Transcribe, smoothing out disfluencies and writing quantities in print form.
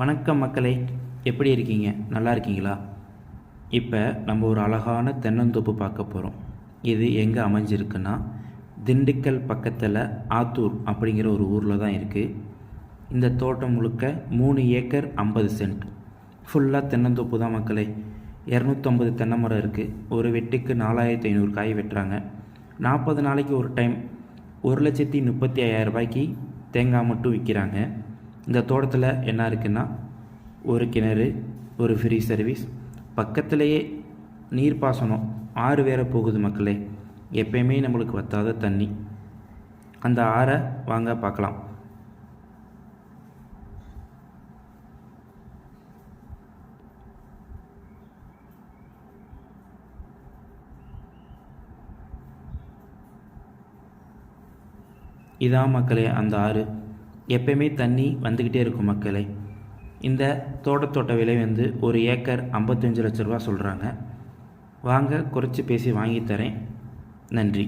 வணக்கம் மக்களே, எப்படி இருக்கீங்க? நல்லா இருக்கீங்களா? இப்போ நம்ம ஒரு அழகான தென்னந்தோப்பு பார்க்க போகிறோம். இது எங்கே அமைஞ்சிருக்குன்னா திண்டுக்கல் பக்கத்தில் ஆத்தூர் அப்படிங்கிற ஒரு ஊரில் தான் இருக்குது. இந்த தோட்டம் முழுக்க 3 ஏக்கர் 50 சென்ட் ஃபுல்லாக தென்னந்தோப்பு தான் மக்களே. 250 தென்னை மரம் இருக்குது. ஒரு வெட்டுக்கு 4500 காய் வெட்டுறாங்க. 40 நாளைக்கு ஒரு டைம் 1,35,000 ரூபாய்க்கு தேங்காய் மட்டும் விற்கிறாங்க. இந்த தோட்டத்தில் என்ன இருக்குன்னா, ஒரு கிணறு, ஒரு ஃப்ரீ சர்வீஸ், பக்கத்திலேயே நீர்ப்பாசனம் 6 வேற போகுது மக்களே. எப்பயுமே நம்மளுக்கு வற்றாத தண்ணி. அந்த ஆறை வாங்க பார்க்கலாம். இதான் மக்களே அந்த ஆறு. எப்பயுமே தண்ணி வந்துக்கிட்டே இருக்கும் மக்களே. இந்த தோட்டத்தோட்ட விலை ஒரு ஏக்கர் 55 லட்ச ரூபா சொல்கிறாங்க. வாங்க குறைச்சி பேசி வாங்கித்தரேன். நன்றி.